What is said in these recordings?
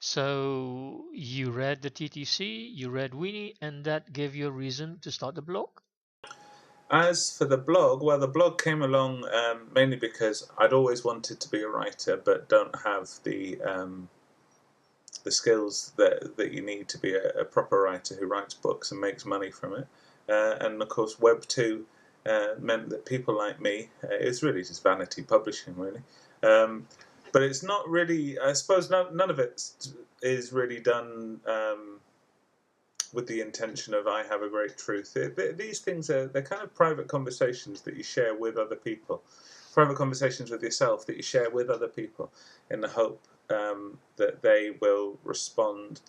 So you read the TTC, you read Winnie, and that gave you a reason to start the blog? As for the blog, well, the blog came along mainly because I'd always wanted to be a writer, but don't have the skills that you need to be a proper writer who writes books and makes money from it. And of course, Web 2 meant that people like me, it's really just vanity publishing, really. Um, but it's not really, I suppose, none of it is really done with the intention of I have a great truth. These things they're kind of private conversations that you share with other people, private conversations with yourself that you share with other people, in the hope that they will respond,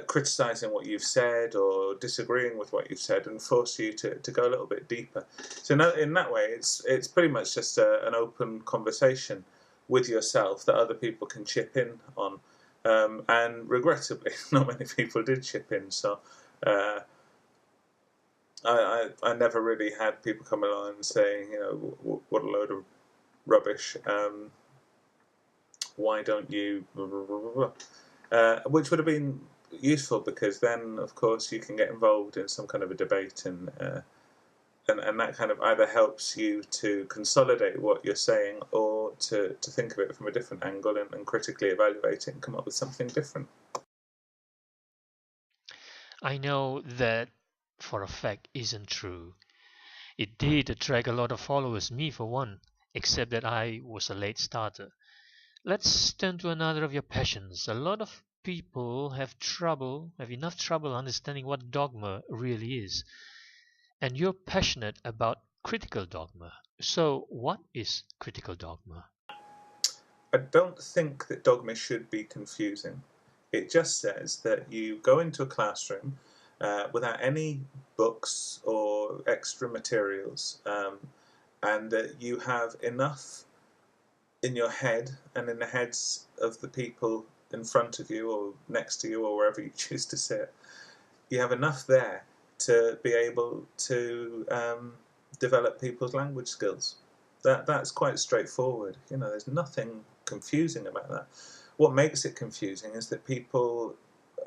criticizing what you've said or disagreeing with what you've said, and force you to go a little bit deeper. So in that way, it's pretty much just an open conversation with yourself that other people can chip in on. And regrettably, not many people did chip in. So uh, I never really had people come along and saying, what a load of rubbish. Why don't you? Which would have been useful, because then, of course, you can get involved in some kind of a debate, and that kind of either helps you to consolidate what you're saying, or to think of it from a different angle, and critically evaluate it and come up with something different. I know that for a fact isn't true. It did attract a lot of followers, me for one, except that I was a late starter. Let's turn to another of your passions. A lot of people have enough trouble understanding what dogma really is. And you're passionate about critical dogma. So, what is critical dogma? I don't think that dogma should be confusing. It just says that you go into a classroom without any books or extra materials, and that you have enough in your head and in the heads of the people in front of you or next to you or wherever you choose to sit. You have enough there to be able to develop people's language skills. That's quite straightforward. There's nothing confusing about that. What makes it confusing is that people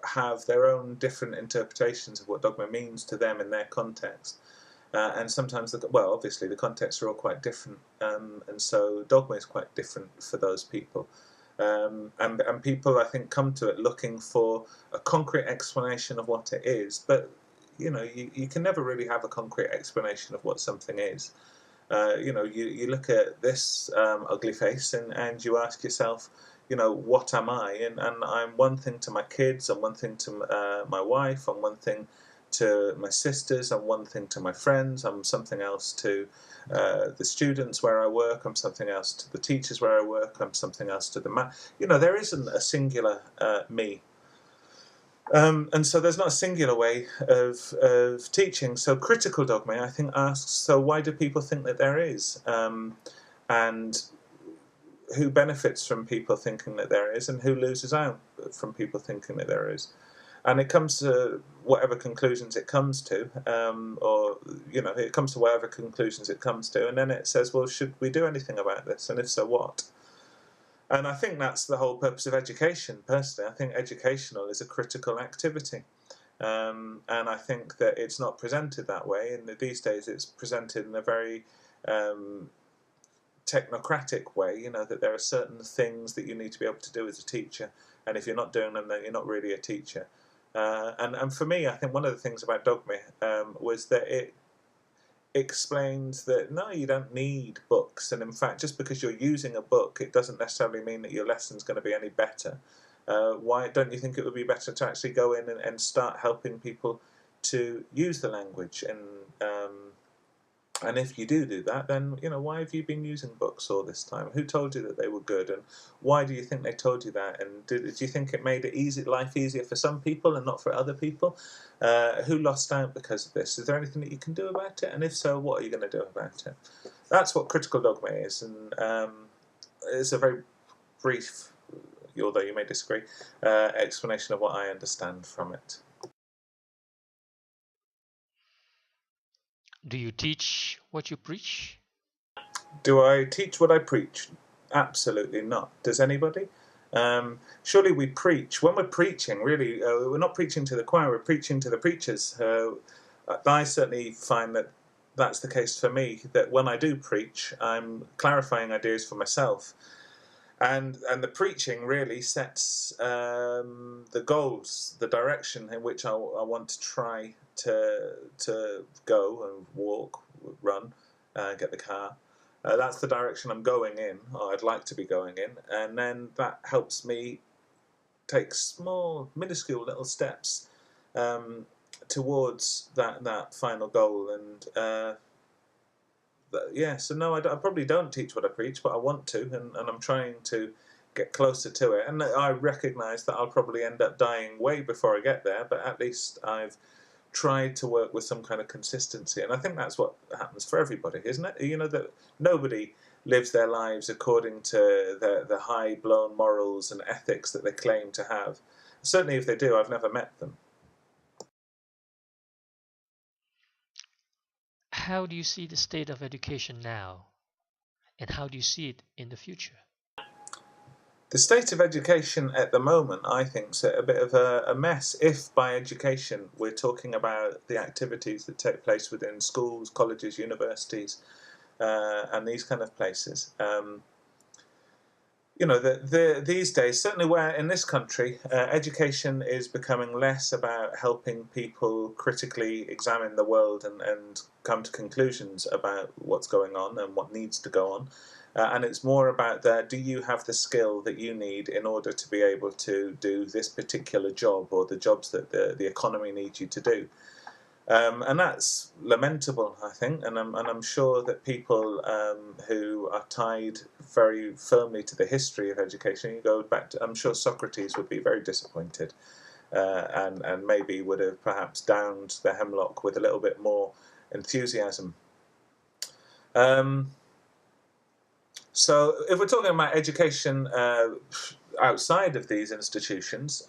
have their own different interpretations of what dogma means to them in their context. And sometimes, obviously, the contexts are all quite different, and so dogma is quite different for those people. And people, I think, come to it looking for a concrete explanation of what it is, but you can never really have a concrete explanation of what something is. You look at this ugly face, and you ask yourself, what am I? And I'm one thing to my kids, I'm one thing to my wife, I'm one thing to my sisters, I'm one thing to my friends, I'm something else to the students where I work, I'm something else to the teachers where I work, I'm something else to the man. There isn't a singular me. And so there's not a singular way of teaching. So critical dogma, I think, asks, so why do people think that there is? And who benefits from people thinking that there is, and who loses out from people thinking that there is? And it comes to whatever conclusions it comes to, or it comes to whatever conclusions it comes to, and then it says, well, should we do anything about this, and if so, what? And I think that's the whole purpose of education. Personally, I think educational is a critical activity, and I think that it's not presented that way. And these days, it's presented in a very technocratic way. That there are certain things that you need to be able to do as a teacher, and if you're not doing them, then you're not really a teacher. And for me, I think one of the things about dogma was that it explains that no, you don't need books, and in fact, just because you're using a book, it doesn't necessarily mean that your lesson's going to be any better. Why don't you think it would be better to actually go in and start helping people to use the language? And if you do that, then why have you been using books all this time? Who told you that they were good, and why do you think they told you that? And did you think it made life easier for some people and not for other people? Who lost out because of this? Is there anything that you can do about it? And if so, what are you going to do about it? That's what critical dogma is, and it's a very brief, although you may disagree, explanation of what I understand from it. Do you teach what you preach? Do I teach what I preach? Absolutely not. Does anybody? Surely we preach. When we're preaching, really, we're not preaching to the choir, we're preaching to the preachers. I certainly find that that's the case for me, that when I do preach, I'm clarifying ideas for myself. And the preaching really sets the goals, the direction in which I want to try to go and walk, run, get the car. That's the direction I'm going in, or I'd like to be going in, and then that helps me take small, minuscule little steps towards that final goal. And yeah, so no, I probably don't teach what I preach, but I want to, and I'm trying to get closer to it. And I recognise that I'll probably end up dying way before I get there, but at least I've tried to work with some kind of consistency. And I think that's what happens for everybody, isn't it? You know, that nobody lives their lives according to the high-blown morals and ethics that they claim to have. Certainly if they do, I've never met them. How do you see the state of education now? And how do you see it in the future? The state of education at the moment, I think, is a bit of a mess. If by education we're talking about the activities that take place within schools, colleges, universities, and these kind of places. You know, these days, certainly where in this country, education is becoming less about helping people critically examine the world and come to conclusions about what's going on and what needs to go on. And it's more about do you have the skill that you need in order to be able to do this particular job, or the jobs that the economy needs you to do. And that's lamentable, I think, and I'm sure that people who are tied very firmly to the history of education, you go back to, I'm sure Socrates would be very disappointed, and maybe would have perhaps downed the hemlock with a little bit more enthusiasm. So if we're talking about education outside of these institutions,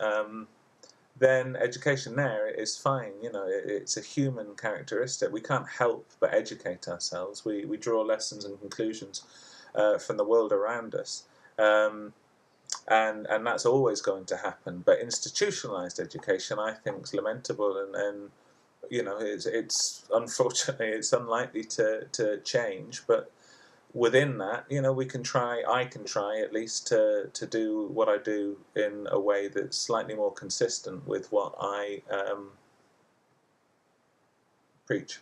then education there is fine. You know, it's a human characteristic. We can't help but educate ourselves. We draw lessons and conclusions from the world around us, and that's always going to happen. But institutionalized education, I think, is lamentable, and you know, it's unfortunately it's unlikely to change. But within that, you know, I can try at least to do what I do in a way that's slightly more consistent with what I preach.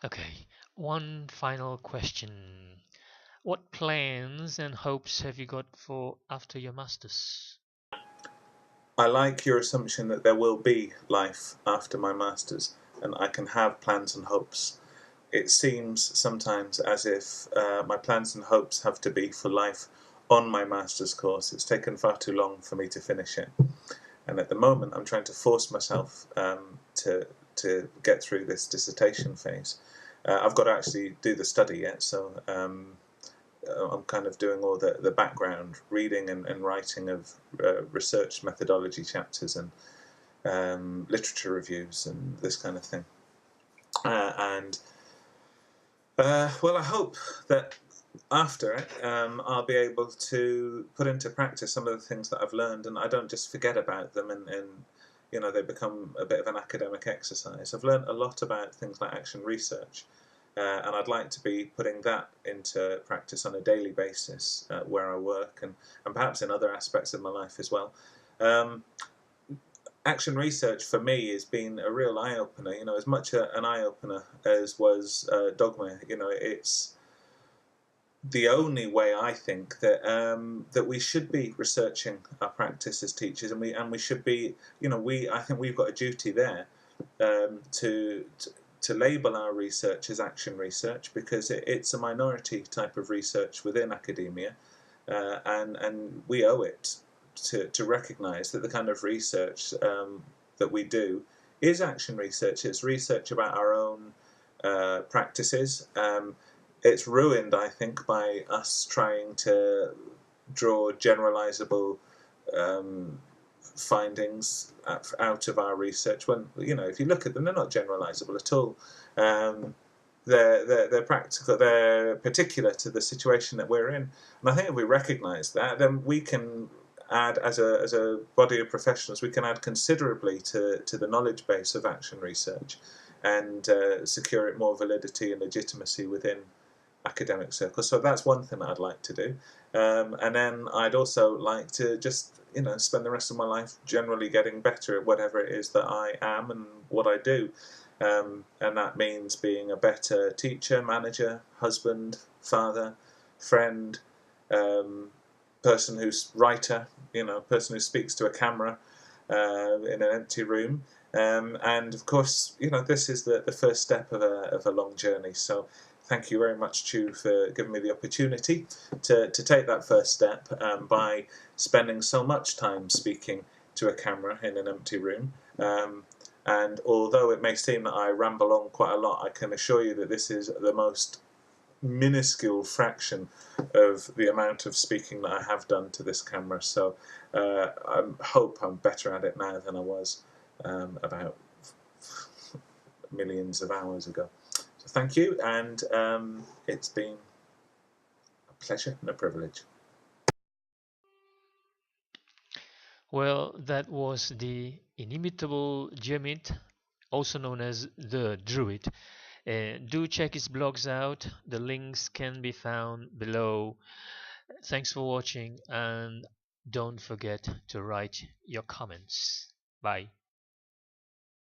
Okay, one final question. What plans and hopes have you got for after your masters? I like your assumption that there will be life after my masters, and I can have plans and hopes. It seems sometimes as if my plans and hopes have to be for life on my master's course. It's taken far too long for me to finish it, and at the moment I'm trying to force myself to get through this dissertation phase. I've got to actually do the study yet, so I'm kind of doing all the background reading and writing of research methodology chapters and literature reviews and this kind of thing. And well, I hope that after it, I'll be able to put into practice some of the things that I've learned, and I don't just forget about them and you know, they become a bit of an academic exercise. I've learned a lot about things like action research, and I'd like to be putting that into practice on a daily basis where I work, and perhaps in other aspects of my life as well. Action research for me has been a real eye-opener, you know, as much an eye-opener as was dogma. You know, it's the only way I think that that we should be researching our practice as teachers, and we should be, you know, I think we've got a duty there to label our research as action research, because it's a minority type of research within academia, and we owe it to recognise that the kind of research that we do is action research. It's research about our own practices. It's ruined, I think, by us trying to draw generalisable findings out of our research, when, you know, if you look at them, they're not generalisable at all. they're practical, they're particular to the situation that we're in. And I think if we recognise that, then we can add, as a body of professionals, we can add considerably to the knowledge base of action research, and secure it more validity and legitimacy within academic circles. So that's one thing that I'd like to do. And then I'd also like to just, spend the rest of my life generally getting better at whatever it is that I am and what I do. And that means being a better teacher, manager, husband, father, friend, person who's writer, person who speaks to a camera in an empty room. And of course, this is the first step of a long journey. So thank you very much, Chiew, for giving me the opportunity to take that first step by spending so much time speaking to a camera in an empty room. And although it may seem that I ramble on quite a lot, I can assure you that this is the most minuscule fraction of the amount of speaking that I have done to this camera. So I hope I'm better at it now than I was about millions of hours ago. So thank you, and it's been a pleasure and a privilege. Well, that was the inimitable Diarmuid, also known as the Druid. Do check his blogs out. The links can be found below. Thanks for watching, and don't forget to write your comments. Bye.